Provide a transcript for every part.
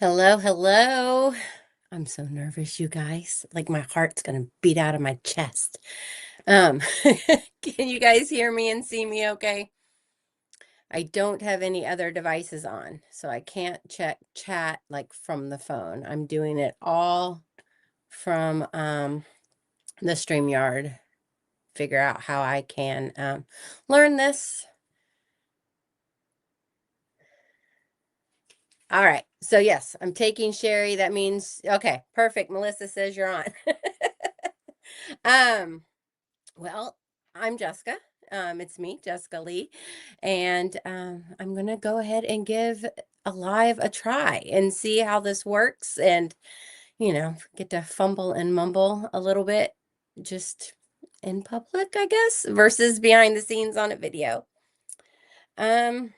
Hello, hello. I'm so nervous, you guys. Like my heart's gonna beat out of my chest. Um, can you guys hear me and see me okay? I don't have any other devices on, so I can't check chat like from the phone. I'm doing it all from the StreamYard. Figure out how I can learn this. All right. So yes, I'm taking Sherry. That means okay, perfect. Melissa says you're on. um Well, I'm Jessica. It's me, Jessica Lee, and I'm gonna go ahead and give a live a try and see how this works, and get to fumble and mumble a little bit, just in public, I guess, versus behind the scenes on a video. Um,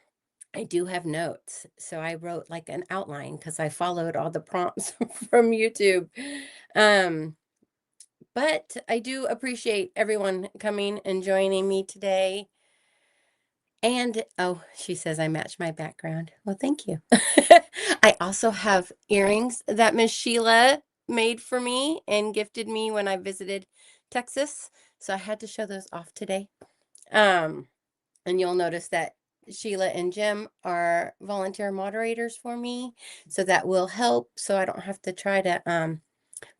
I do have notes, so I wrote like an outline because I followed all the prompts from YouTube. Um, But I do appreciate everyone coming and joining me today. And oh, she says I match my background. Well, thank you. I also have earrings that Miss Sheila made for me and gifted me when I visited Texas. So I had to show those off today. Um, and you'll notice that Sheila and Jim are volunteer moderators for me. So that will help so I don't have to try to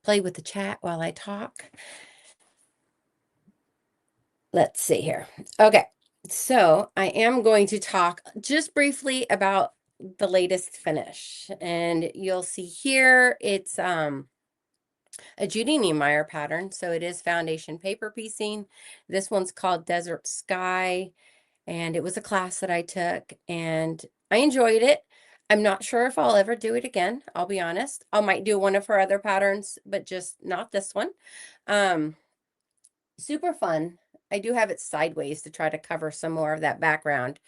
play with the chat while I talk. Let's see here. Okay, so I am going to talk just briefly about the latest finish. And you'll see here, it's a Judy Niemeyer pattern. So it is foundation paper piecing. This one's called Desert Sky. And it was a class that I took and I enjoyed it. I'm not sure if I'll ever do it again. I'll be honest. I might do one of her other patterns, but just not this one. Um, Super fun. I do have it sideways to try to cover some more of that background.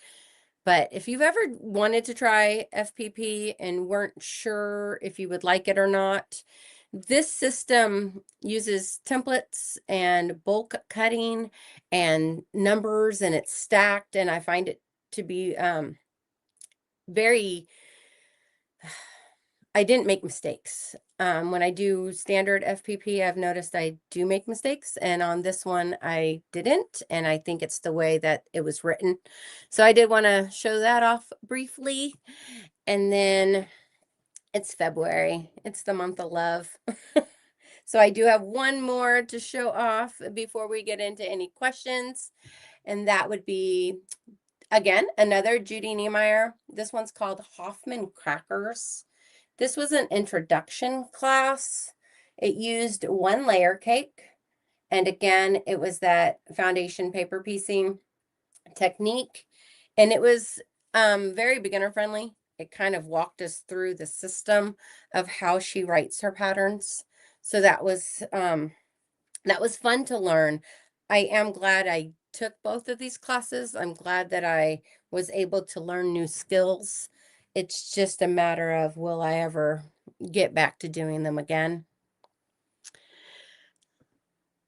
But if you've ever wanted to try FPP and weren't sure if you would like it or not, this system uses templates and bulk cutting and numbers, and it's stacked, and I find it to be very I didn't make mistakes. When I do standard FPP, I've noticed I do make mistakes, and on this one I didn't, and I think it's the way that it was written. So I did want to show that off briefly. And then it's February. It's the month of love. So I do have one more to show off before we get into any questions, and that would be, again, another Judy Niemeyer. This one's called Hoffman Crackers. This was an introduction class. It used one layer cake. And again, it was that foundation paper piecing technique. And it was very beginner friendly. It kind of walked us through the system of how she writes her patterns. So that was fun to learn. I am glad I took both of these classes. I'm glad that I was able to learn new skills. It's just a matter of will I ever get back to doing them again?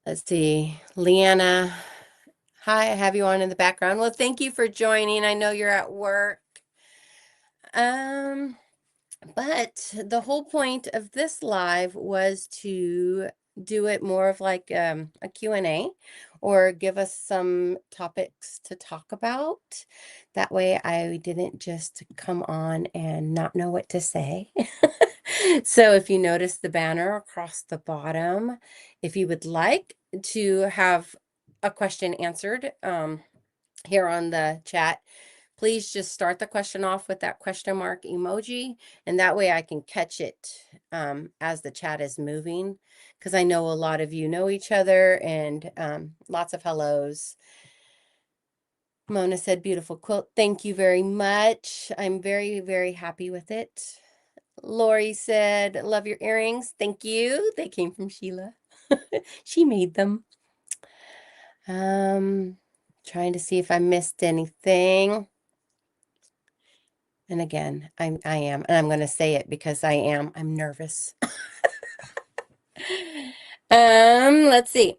Let's see. Leanna, hi, I have you on in the background. Well, thank you for joining. I know you're at work. Um, But the whole point of this live was to do it more of like a Q&A or give us some topics to talk about. That way I didn't just come on and not know what to say. So if you notice the banner across the bottom, if you would like to have a question answered here on the chat, please just start the question off with that question mark emoji, and that way I can catch it as the chat is moving, because I know a lot of you know each other, and lots of hellos. Mona said, beautiful quilt. Thank you very much. I'm very, very happy with it. Lori said, love your earrings. Thank you. They came from Sheila. She made them. Trying to see if I missed anything. And again, I am, and I'm going to say it because I'm nervous. Let's see.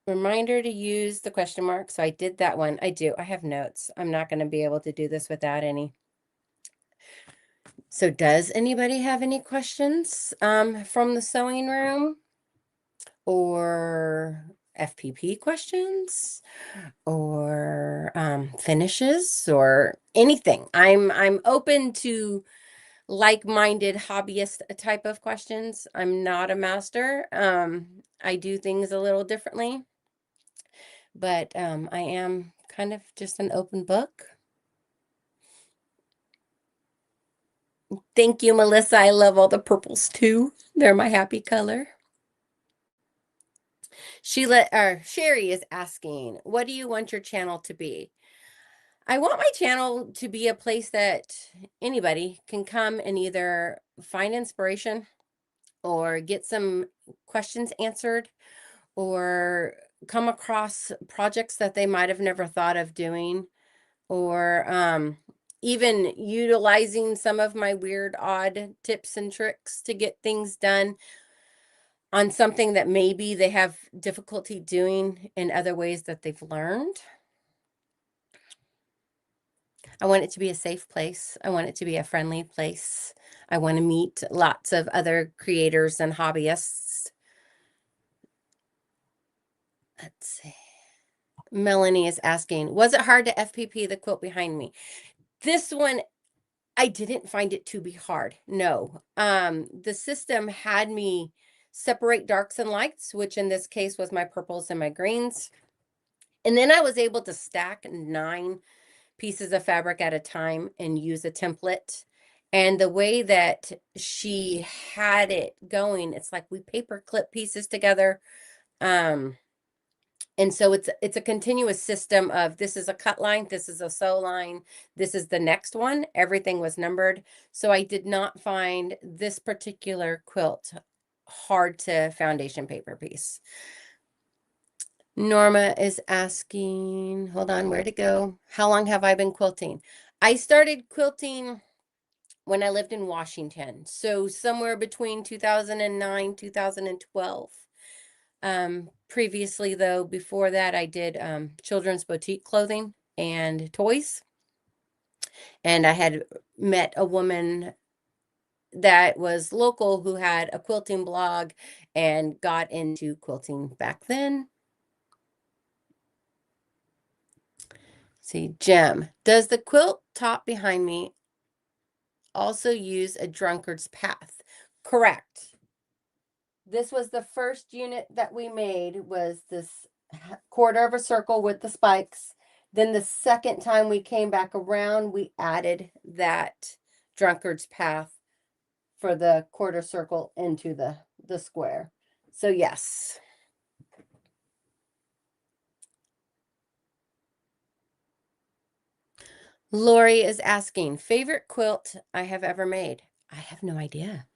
Reminder to use the question mark. So I did that one. I have notes. I'm not going to be able to do this without any. So does anybody have any questions from the sewing room or FPP questions or finishes or anything? I'm open to like-minded hobbyist type of questions. I'm not a master. I do things a little differently, but I am kind of just an open book. Thank you, Melissa. I love all the purples too. They're my happy color. Sherry is asking, what do you want your channel to be? I want my channel to be a place that anybody can come and either find inspiration or get some questions answered or come across projects that they might have never thought of doing, or even utilizing some of my weird, odd tips and tricks to get things done on something that maybe they have difficulty doing in other ways that they've learned. I want it to be a safe place. I want it to be a friendly place. I want to meet lots of other creators and hobbyists. Let's see. Melanie is asking, was it hard to FPP the quilt behind me? This one, I didn't find it to be hard. No. The system had me separate darks and lights, which in this case was my purples and my greens. And then I was able to stack 9 pieces of fabric at a time and use a template. And the way that she had it going, it's like we paper clip pieces together. And so it's a continuous system of this is a cut line, this is a sew line, this is the next one. Everything was numbered. So I did not find this particular quilt hard to foundation paper piece. Norma is asking, hold on, where to go? How long have I been quilting? I started quilting when I lived in Washington. So somewhere between 2009, 2012. Previously though, before that, I did children's boutique clothing and toys. And I had met a woman that was local who had a quilting blog and got into quilting back then. See, Jem, does the quilt top behind me also use a drunkard's path? Correct. This was the first unit that we made, was this quarter of a circle with the spikes. Then the second time we came back around, we added that drunkard's path for the quarter circle into the square. So yes. Lori is asking, favorite quilt I have ever made. I have no idea.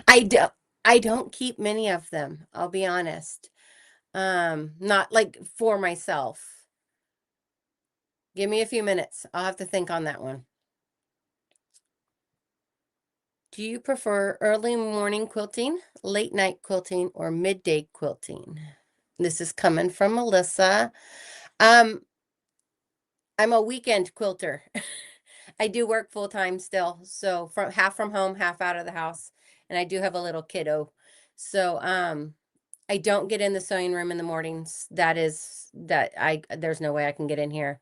I don't I don't keep many of them, I'll be honest. Not like for myself. Give me a few minutes. I'll have to think on that one. Do you prefer early morning quilting, late night quilting, or midday quilting? This is coming from Melissa. Um, I'm a weekend quilter. I do work full time still, so from half from home, half out of the house, and I do have a little kiddo. So I don't get in the sewing room in the mornings. There's no way I can get in here.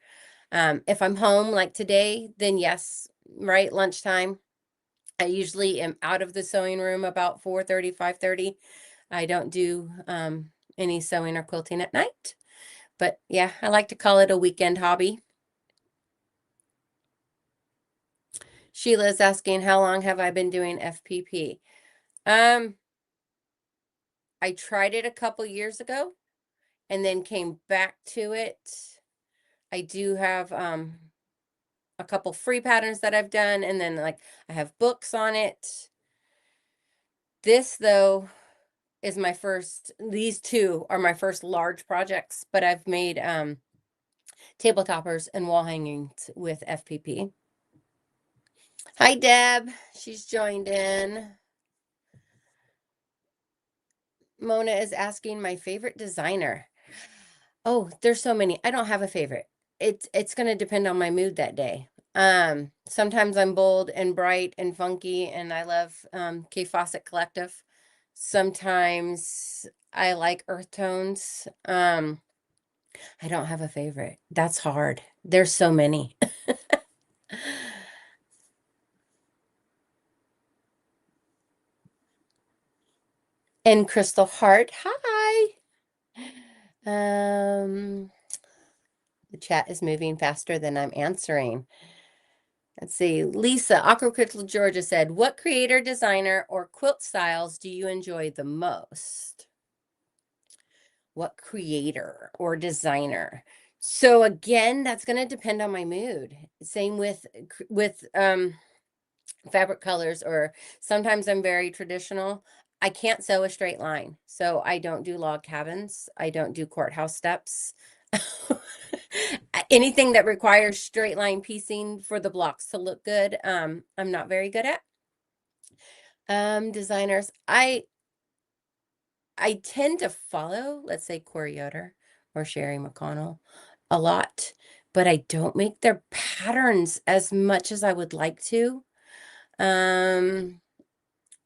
If I'm home like today, then yes, right, lunchtime. I usually am out of the sewing room about 4:30, 5:30. I don't do any sewing or quilting at night. But yeah, I like to call it a weekend hobby. Sheila's asking, how long have I been doing FPP? I tried it a couple years ago and then came back to it. I do have a couple free patterns that I've done, and then like I have books on it. This though is my first, these two are my first large projects, but I've made table toppers and wall hangings with FPP. Hi Deb, she's joined in. Mona is asking my favorite designer. Oh, there's so many. I don't have a favorite. It's going to depend on my mood that day. Sometimes I'm bold and bright and funky, and I love K Fawcett Collective. Sometimes I like earth tones. I don't have a favorite. That's hard. There's so many. And Crystal Heart, hi. Um, the chat is moving faster than I'm answering. Let's see. Lisa, Aquacritical Georgia said, what creator, designer, or quilt styles do you enjoy the most? What creator or designer? So again, that's going to depend on my mood. Same with fabric colors, or sometimes I'm very traditional. I can't sew a straight line, so I don't do log cabins. I don't do courthouse steps. Anything that requires straight line piecing for the blocks to look good, I'm not very good at. Designers, I tend to follow, let's say, Corey Yoder or Sherry McConnell a lot, but I don't make their patterns as much as I would like to. Um,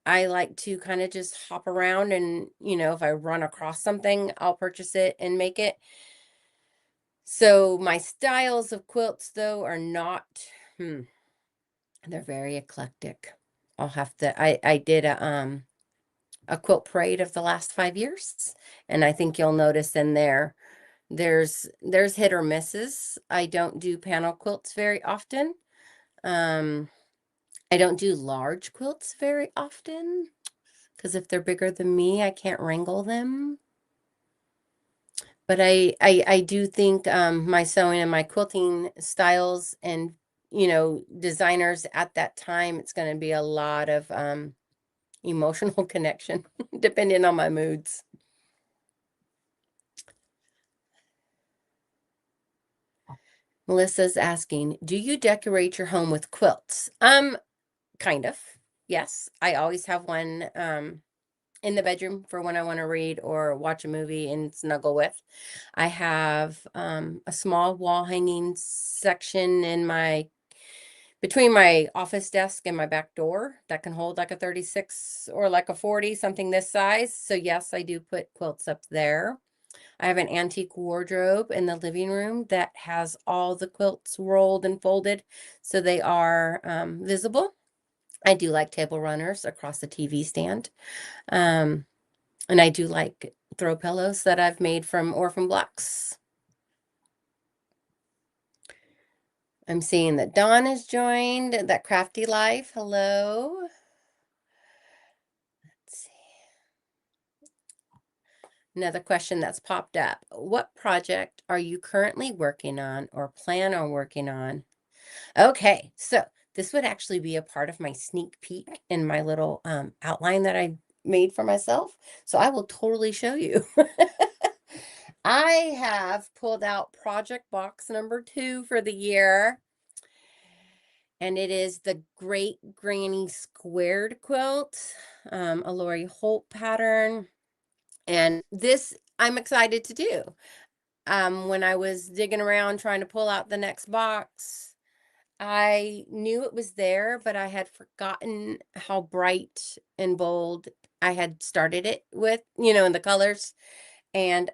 I like to kind of just hop around and, if I run across something, I'll purchase it and make it. So my styles of quilts, though, are not, they're very eclectic. I'll have to, I did a quilt parade of the last 5 years, and I think you'll notice in there, there's hit or misses. I don't do panel quilts very often. I don't do large quilts very often, because if they're bigger than me, I can't wrangle them. But I do think my sewing and my quilting styles and designers at that time, it's going to be a lot of emotional connection depending on my moods. Melissa's asking, do you decorate your home with quilts? Kind of. Yes, I always have one in the bedroom for when I want to read or watch a movie and snuggle with. I have a small wall hanging section between my office desk and my back door that can hold like a 36 or like a 40, something this size. So yes, I do put quilts up there. I have an antique wardrobe in the living room that has all the quilts rolled and folded so they are visible. I do like table runners across the TV stand. Um, and I do like throw pillows that I've made from orphan blocks. I'm seeing that Dawn has joined, that crafty life. Hello. Let's see. Another question that's popped up. What project are you currently working on or plan on working on? Okay, so this would actually be a part of my sneak peek in my little outline that I made for myself. So I will totally show you. I have pulled out project box number 2 for the year. And it is the Great Granny Squared Quilt, a Lori Holt pattern. And this I'm excited to do. When I was digging around trying to pull out the next box, I knew it was there, but I had forgotten how bright and bold I had started it with, in the colors. And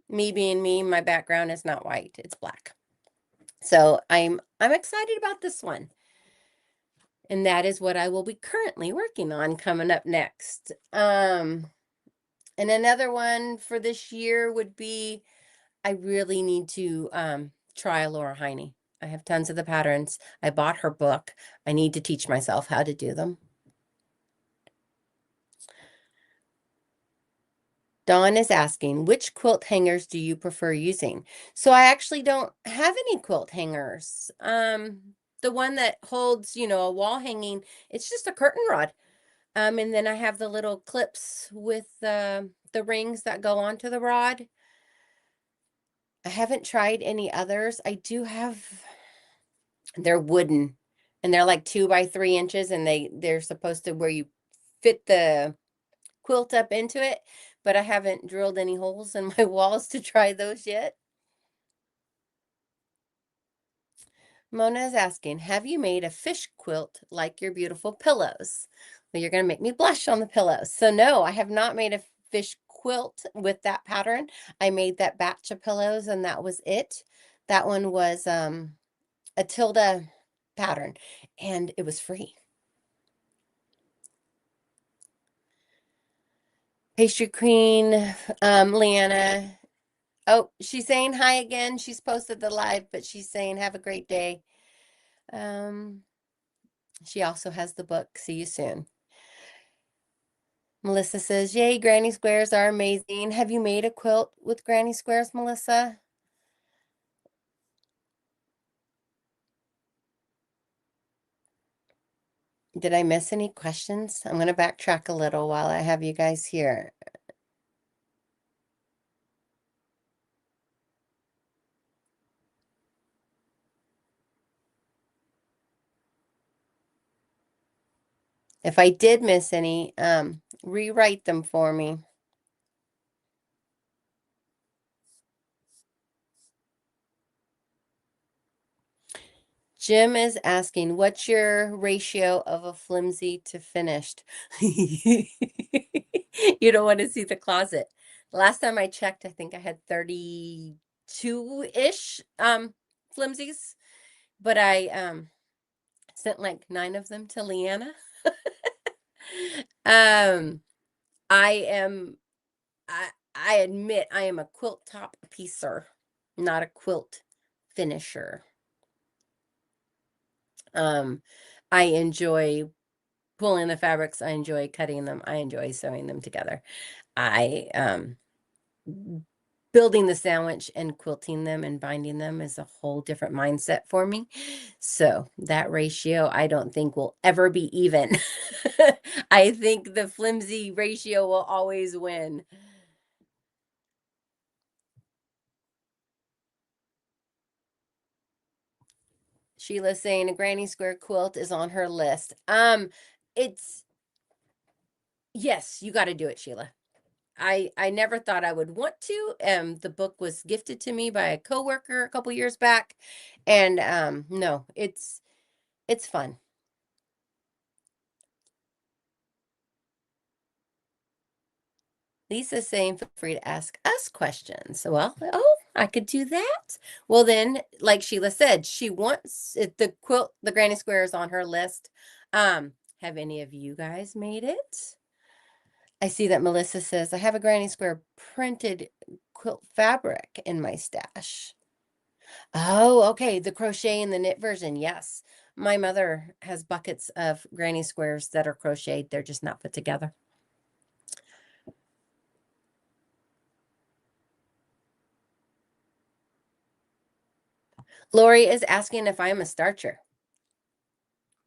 me being me, my background is not white, it's black. So I'm excited about this one. And that is what I will be currently working on coming up next. And another one for this year would be, I really need to try Laura Heine. I have tons of the patterns. I bought her book. I need to teach myself how to do them. Dawn is asking, which quilt hangers do you prefer using? So I actually don't have any quilt hangers. The one that holds, a wall hanging, it's just a curtain rod. And then I have the little clips with the rings that go onto the rod. I haven't tried any others. I do have, they're wooden and they're like 2 by 3 inches, and they're supposed to where you fit the quilt up into it, but I haven't drilled any holes in my walls to try those yet. Mona is asking, have you made a fish quilt like your beautiful pillows? Well, you're going to make me blush on the pillows. So no, I have not made a fish quilt with that pattern. I made that batch of pillows and that was it. That one was a Tilda pattern and it was free. Pastry Queen, Leanna. Oh, she's saying hi again. She's posted the live, but she's saying have a great day. She also has the book. See you soon. Melissa says, yay, granny squares are amazing. Have you made a quilt with granny squares, Melissa? Did I miss any questions? I'm going to backtrack a little while I have you guys here. If I did miss any, rewrite them for me. Jim is asking, what's your ratio of a flimsy to finished? You don't want to see the closet. Last time I checked, I think I had 32-ish flimsies, but I sent like 9 of them to Leanna. um I am I admit I am a quilt top piecer, not a quilt finisher. I enjoy pulling the fabrics, I enjoy cutting them, I enjoy sewing them together. I building the sandwich and quilting them and binding them is a whole different mindset for me. So that ratio I don't think will ever be even. I think the flimsy ratio will always win. Sheila's saying a granny square quilt is on her list. It's yes, you got to do it, Sheila. I never thought I would want to. The book was gifted to me by a coworker a couple years back, and no, it's fun. Lisa's saying feel free to ask us questions. Well, oh, I could do that. Well, then, like Sheila said, she wants it, the quilt, the granny square is on her list. Have any of you guys made it? I see that Melissa says, I have a granny square printed quilt fabric in my stash. Oh, okay. The crochet and the knit version. Yes. My mother has buckets of granny squares that are crocheted. They're just not put together. Lori is asking if I'm a starcher.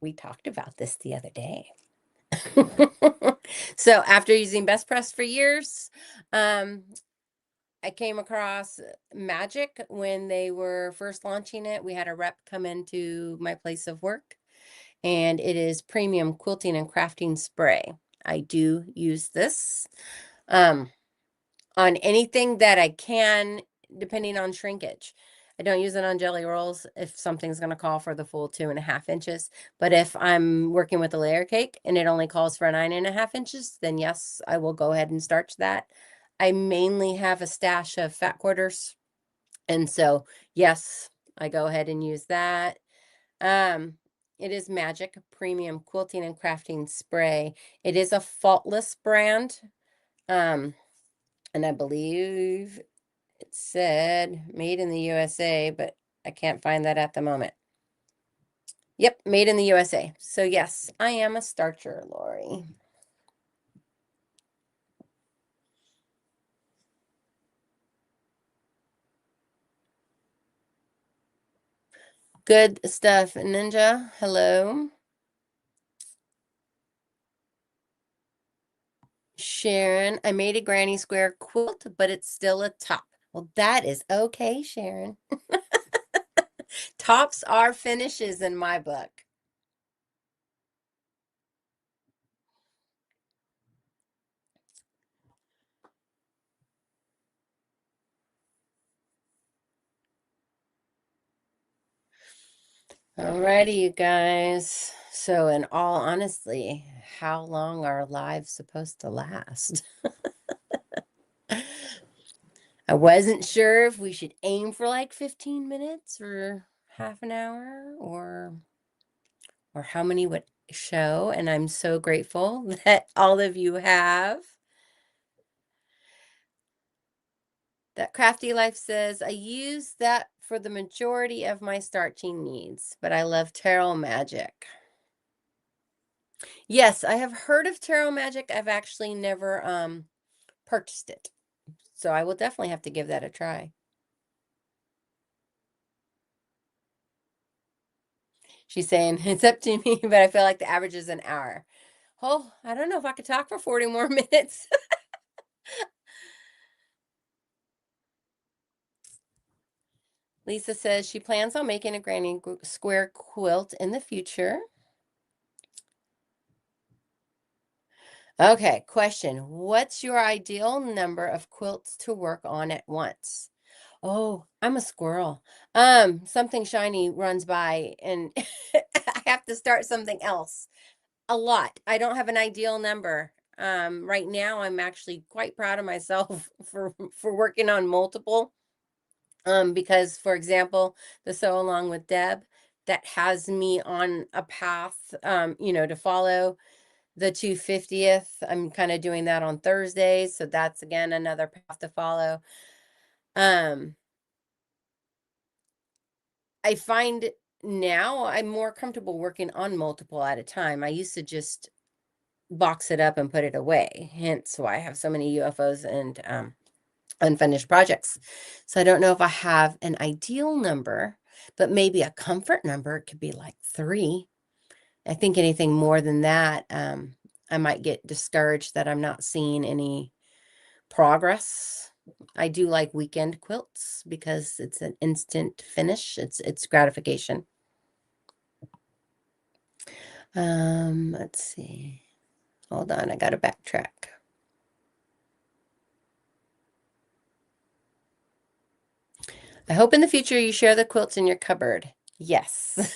We talked about this the other day. So after using Best Press for years, I came across Magic when they were first launching it. We had a rep come into my place of work, and it is premium quilting and crafting spray. I do use this on anything that I can, depending on shrinkage. I don't use it on jelly rolls if something's going to call for the full 2.5 inches. But if I'm working with a layer cake and it only calls for 9.5 inches, then yes, I will go ahead and starch that. I mainly have a stash of fat quarters. And so, yes, I go ahead and use that. It is Magic Premium Quilting and Crafting Spray. It is a faultless brand. And I believe it said made in the USA, but I can't find that at the moment. Yep, made in the USA. So yes, I am a starcher, Lori. Good stuff, Ninja. Hello. Sharon, I made a granny square quilt, but it's still a top. Well, that is okay, Sharon. Tops are finishes in my book. Alrighty, you guys. So, in all honesty, how long are lives supposed to last? I wasn't sure if we should aim for like 15 minutes or half an hour or how many would show, and I'm so grateful that all of you have. That Crafty Life says, I use that for the majority of my starching needs, but I love Tarot Magic. Yes, I have heard of Tarot Magic. I've actually never purchased it. So I will definitely have to give that a try. She's saying it's up to me, but I feel like the average is an hour. Oh, I don't know if I could talk for 40 more minutes. Lisa says she plans on making a granny square quilt in the future. Okay, question. What's your ideal number of quilts to work on at once? Oh, I'm a squirrel. Something shiny runs by and I have to start something else. A lot. I don't have an ideal number. Right now I'm actually quite proud of myself for working on multiple. Because for example, the Sew Along with Deb, that has me on a path to follow. The 250th, I'm kind of doing that on Thursdays, so that's again another path to follow. Um, I find now I'm more comfortable working on multiple at a time. I used to just box it up and put it away, hence why I have so many UFOs and unfinished projects. So I don't know if I have an ideal number, but maybe a comfort number. It could be like 3. I think anything more than that, I might get discouraged that I'm not seeing any progress. I do like weekend quilts because it's an instant finish. It's gratification. Let's see. Hold on, I gotta backtrack. I hope in the future you share the quilts in your cupboard. Yes.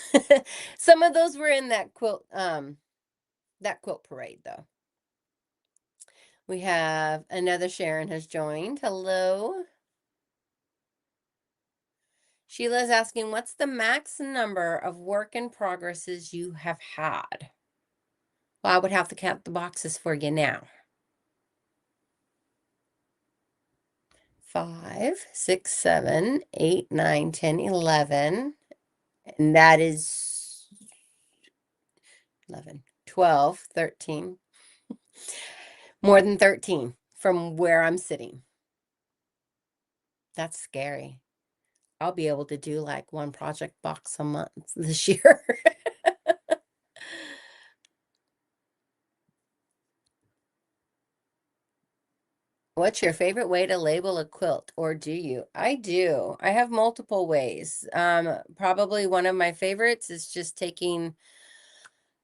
Some of those were in that quilt parade though. We have another Sharon has joined. Hello. Sheila's asking, what's the max number of work in progresses you have had? Well, I would have to count the boxes for you now. 5, 6, 7, 8, 9, 10, 11. And that is 11, 12, 13. More than 13 from where I'm sitting. That's scary. I'll be able to do like one project box a month this year. What's your favorite way to label a quilt, or do you? I do. I have multiple ways. Probably one of my favorites is just taking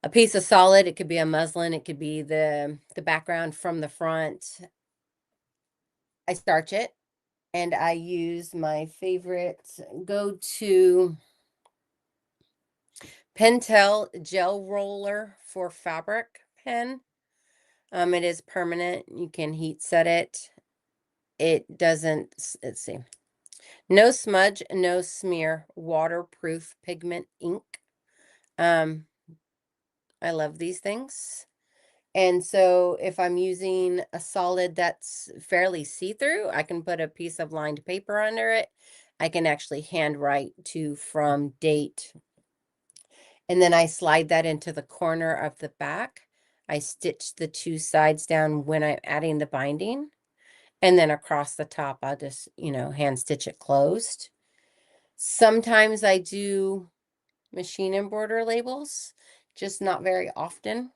a piece of solid. It could be a muslin, it could be the background from the front. I starch it and I use my favorite go-to Pentel gel roller for fabric pen. It is permanent. You can heat set it. It doesn't, let's see. No smudge, no smear, waterproof pigment ink. Um, I love these things. And so if I'm using a solid that's fairly see-through, I can put a piece of lined paper under it. I can actually handwrite to, from, date. And then I slide that into the corner of the back. I stitch the 2 sides down when I'm adding the binding. And then across the top, I'll just, hand stitch it closed. Sometimes I do machine embroider labels, just not very often.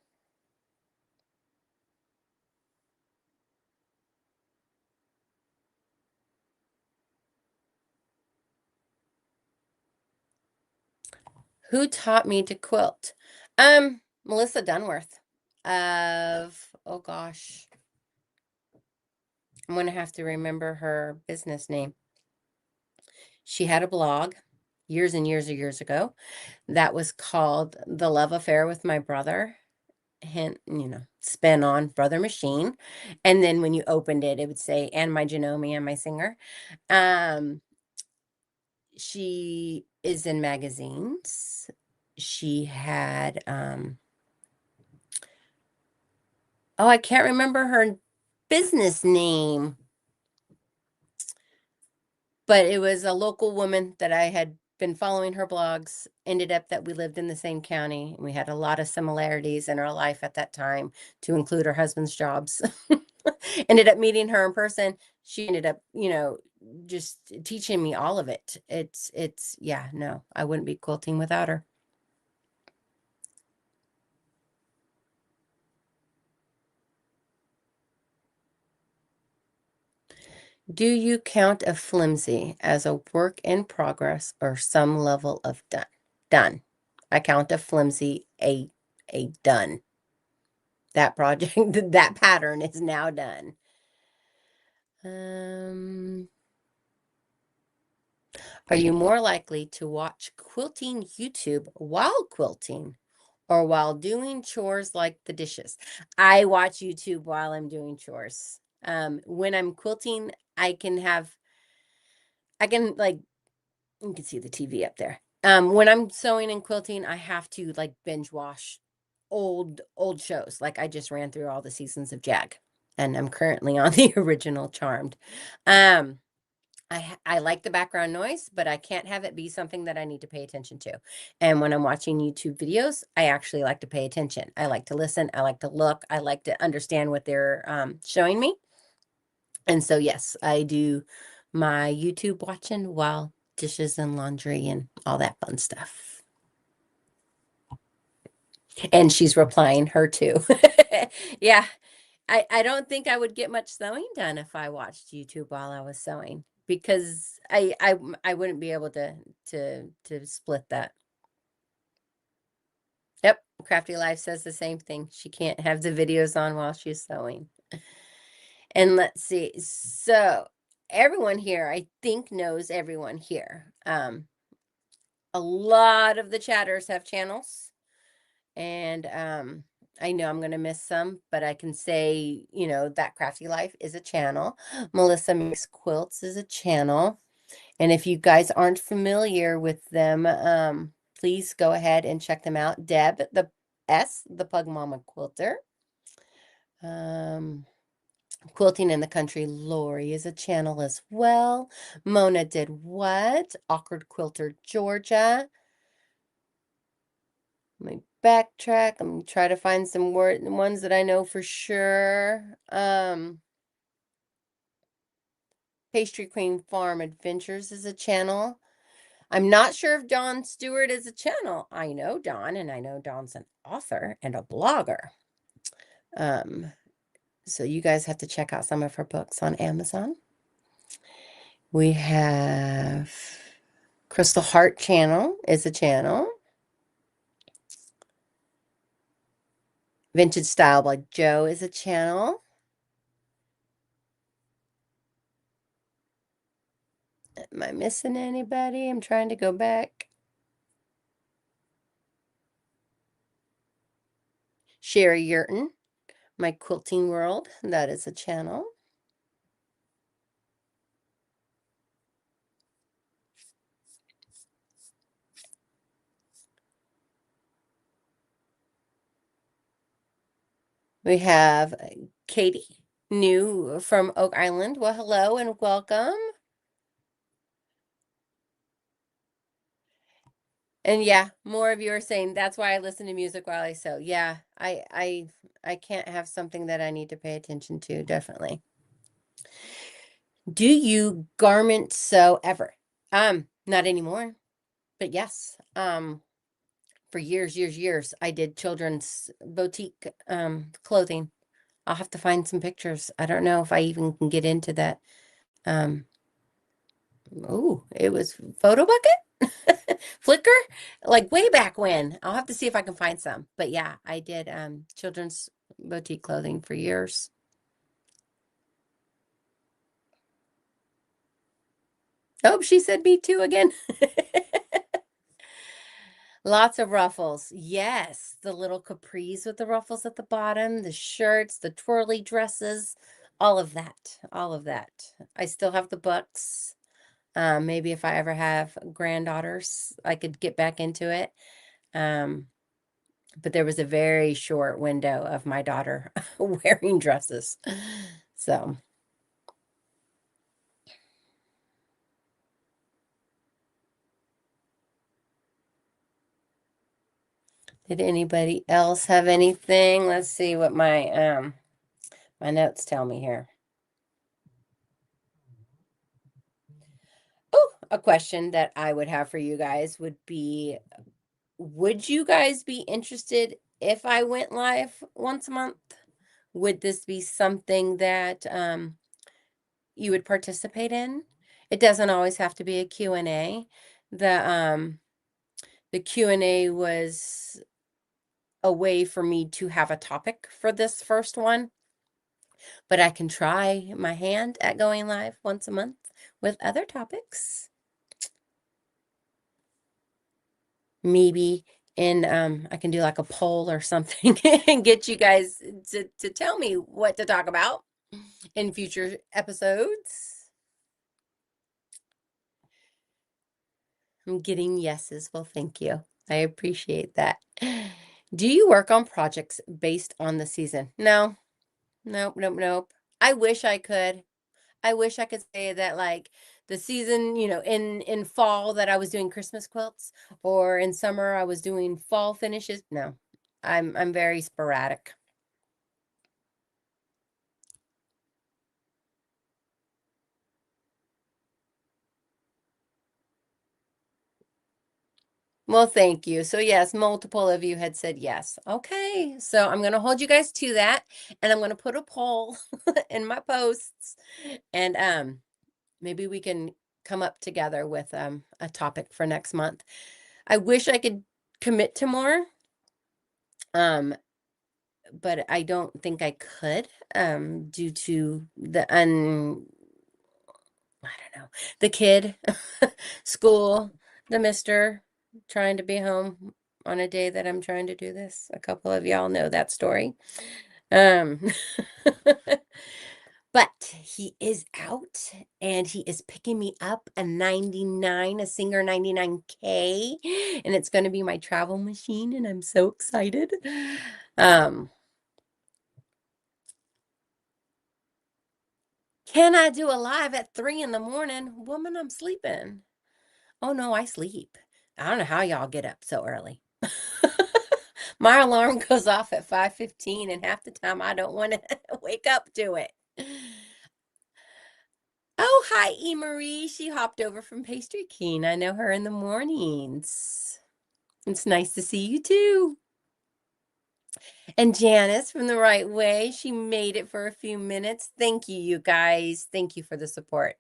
Who taught me to quilt? Melissa Dunworth of, oh gosh, I'm gonna have to remember her business name. She had a blog years and years and years ago. That was called The Love Affair with My Brother. Hint, spin on Brother Machine. And then when you opened it, it would say, and my Janome and my singer. Um, she is in magazines. She had, oh, I can't remember her business name, but it was a local woman that I had been following her blogs. Ended up that we lived in the same county, and we had a lot of similarities in our life at that time, to include her husband's jobs. Ended up meeting her in person. She ended up, just teaching me all of it. Yeah, no, I wouldn't be quilting without her. Do you count a flimsy as a work in progress or some level of done? Done. I count a flimsy a done. That project, that pattern is now done. Are you more likely to watch quilting YouTube while quilting or while doing chores like the dishes? I watch YouTube while I'm doing chores. When I'm quilting, I can like, you can see the TV up there. When I'm sewing and quilting, I have to like binge watch old shows. Like I just ran through all the seasons of Jag, and I'm currently on the original Charmed. Um, I like the background noise, but I can't have it be something that I need to pay attention to. And when I'm watching YouTube videos, I actually like to pay attention. I like to listen. I like to look. I like to understand what they're showing me. And so, yes, I do my YouTube watching while dishes and laundry and all that fun stuff. And she's replying her too. Yeah. I don't think I would get much sewing done if I watched YouTube while I was sewing, because I wouldn't be able to split that. Yep, Crafty Life says the same thing. She can't have the videos on while she's sewing. And let's see. So everyone here, I think, knows everyone here. A lot of the chatters have channels, and I know I'm going to miss some, but I can say, that Crafty Life is a channel. Melissa Makes Quilts is a channel. And if you guys aren't familiar with them, please go ahead and check them out. Deb, the Pug Mama Quilter. Quilting in the Country, Lori is a channel as well. Mona Did What? Awkward Quilter, Georgia. Let me backtrack. I'm gonna try to find some ones that I know for sure. Pastry Queen Farm Adventures is a channel. I'm not sure if Dawn Stewart is a channel. I know Dawn, and I know Dawn's an author and a blogger. So you guys have to check out some of her books on Amazon. We have Crystal Heart Channel is a channel. Vintage Style by Joe is a channel. Am I missing anybody? I'm trying to go back. Sherry Yurton, My Quilting World, that is a channel. We have Katie, new from Oak Island. Well, hello and welcome. And yeah, more of you are saying that's why I listen to music while I sew. Yeah, I can't have something that I need to pay attention to, definitely. Do you garment sew ever? Not anymore, but yes. For years, I did children's boutique clothing. I'll have to find some pictures. I don't know if I even can get into that. Oh, it was Photo Bucket? Flickr? Like way back when. I'll have to see if I can find some. But yeah, I did children's boutique clothing for years. Oh, she said me too again. Lots of ruffles. Yes, the little capris with the ruffles at the bottom, the shirts, the twirly dresses, all of that, all of that. I still have the books. Maybe if I ever have granddaughters, I could get back into it. Um, but there was a very short window of my daughter wearing dresses. So, did anybody else have anything? Let's see what my notes tell me here. Oh, a question that I would have for you guys would be, would you guys be interested if I went live once a month? Would this be something that you would participate in? It doesn't always have to be a Q&A. The Q&A was a way for me to have a topic for this first one, but I can try my hand at going live once a month with other topics. Maybe in I can do like a poll or something and get you guys to tell me what to talk about in future episodes. I'm getting yeses. Well, thank you. I appreciate that. Do you work on projects based on the season? No. Nope, nope, nope. I wish I could. I wish I could say that like the season, in fall that I was doing Christmas quilts, or in summer I was doing fall finishes. No. I'm very sporadic. Well, thank you. So yes, multiple of you had said yes. Okay. So I'm going to hold you guys to that, and I'm going to put a poll in my posts, and maybe we can come up together with a topic for next month. I wish I could commit to more. Um but I don't think I could due to I don't know, the kid, school, the mister trying to be home on a day that I'm trying to do this. A couple of y'all know that story. Um, but he is out and he is picking me up a Singer 99K, and it's going to be my travel machine, and I'm so excited. Um, can I do a live at 3 in the morning? Woman, I'm sleeping. Oh no, I sleep. I don't know how y'all get up so early. My alarm goes off at 5:15, and half the time I don't want to wake up to it. Oh, hi, E. Marie. She hopped over from Pastry King. I know her in the mornings. It's nice to see you too. And Janice from the Right Way. She made it for a few minutes. Thank you, you guys. Thank you for the support.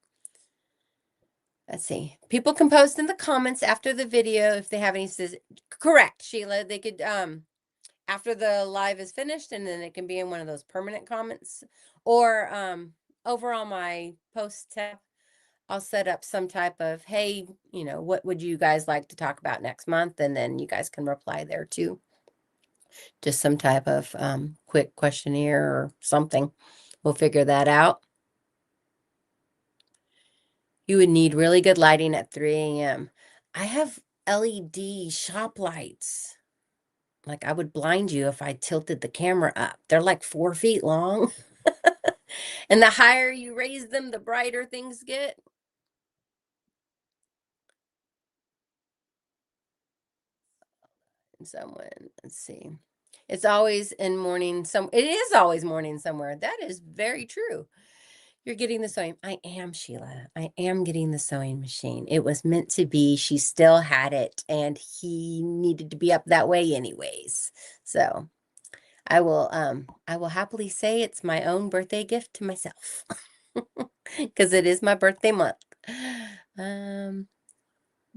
Let's see. People can post in the comments after the video if they have any says correct, Sheila. They could after the live is finished, and then it can be in one of those permanent comments, or over on my post tab. I'll set up some type of, hey, what would you guys like to talk about next month? And then you guys can reply there too. Just some type of quick questionnaire or something. We'll figure that out. You would need really good lighting at 3 a.m. I have LED shop lights. Like, I would blind you if I tilted the camera up. They're like 4 feet long. And the higher you raise them, the brighter things get. Someone, let's see. It's always in morning. It is always morning somewhere. That is very true. You're getting the sewing. I am, Sheila. I am getting the sewing machine. It was meant to be. She still had it, and he needed to be up that way anyways. So I will happily say it's my own birthday gift to myself. Because it is my birthday month. Um,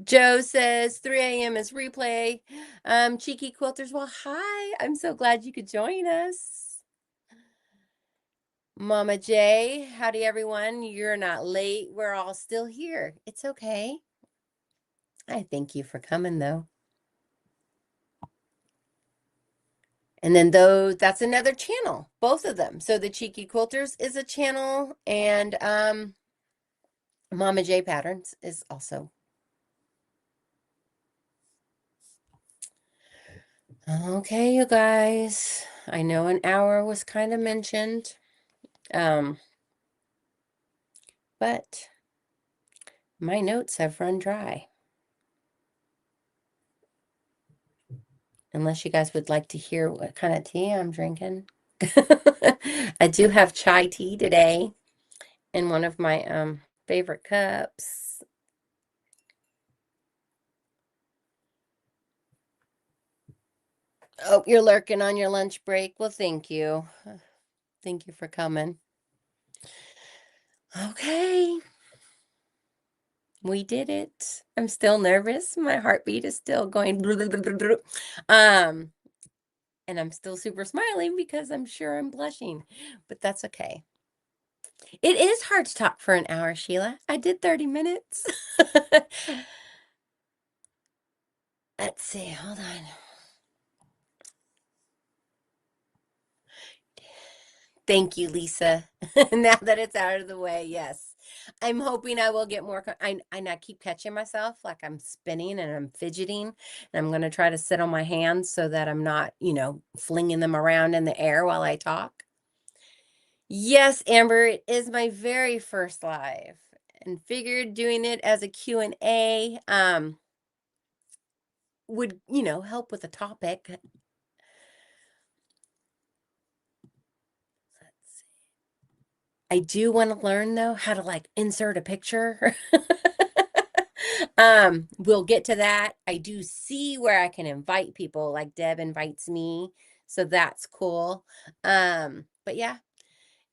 Joe says 3 a.m. is replay. Cheeky Quilters, well, hi. I'm so glad you could join us. Mama J, howdy everyone. You're not late. We're all still here. It's okay. I thank you for coming though. And then though that's another channel, both of them. So the Cheeky Quilters is a channel, and Mama J Patterns is also. Okay, you guys. I know an hour was kind of mentioned. But my notes have run dry. Unless you guys would like to hear what kind of tea I'm drinking. I do have chai tea today in one of my favorite cups. Oh, you're lurking on your lunch break. Well, thank you. Thank you for coming. Okay. We did it. I'm still nervous. My heartbeat is still going. Um, and I'm still super smiling because I'm sure I'm blushing, but that's okay. It is hard to talk for an hour, Sheila. I did 30 minutes. Let's see, hold on. Thank you, Lisa. Now that it's out of the way, yes. I'm hoping I will get more. I keep catching myself like I'm spinning and I'm fidgeting, and I'm going to try to sit on my hands so that I'm not, flinging them around in the air while I talk. Yes, Amber, it is my very first live, and figured doing it as a Q&A would, help with the topic. Let's see. I do want to learn though how to like insert a picture. We'll get to that. I do see where I can invite people, like Deb invites me, so that's cool. But yeah,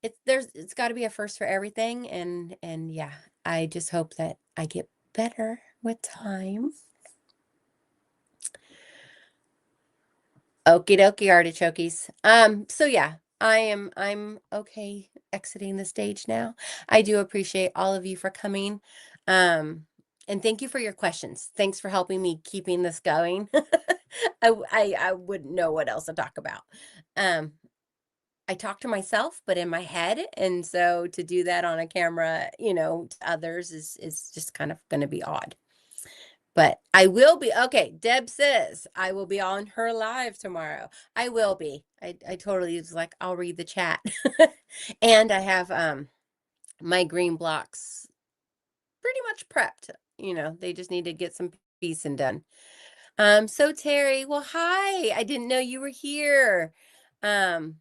it's got to be a first for everything, and yeah, I just hope that I get better with time. Okie dokie artichokes. So yeah, I'm okay exiting the stage now. I do appreciate all of you for coming. And thank you for your questions. Thanks for helping me keeping this going. I wouldn't know what else to talk about. Um, I talk to myself, but in my head, and so to do that on a camera, to others is just kind of going to be odd. But I will be. Okay, Deb says I will be on her live tomorrow. I will be. I totally was like, I'll read the chat. And I have my green blocks pretty much prepped. They just need to get some piecing done. So Terry, well, hi. I didn't know you were here. Um,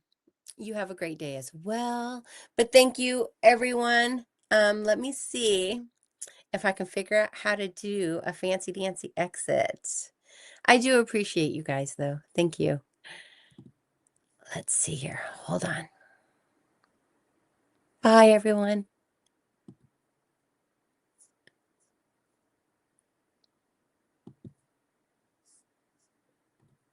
you have a great day as well. But thank you, everyone. Let me see if I can figure out how to do a fancy dancy exit. I do appreciate you guys, though. Thank you. Let's see here. Hold on. Bye, everyone.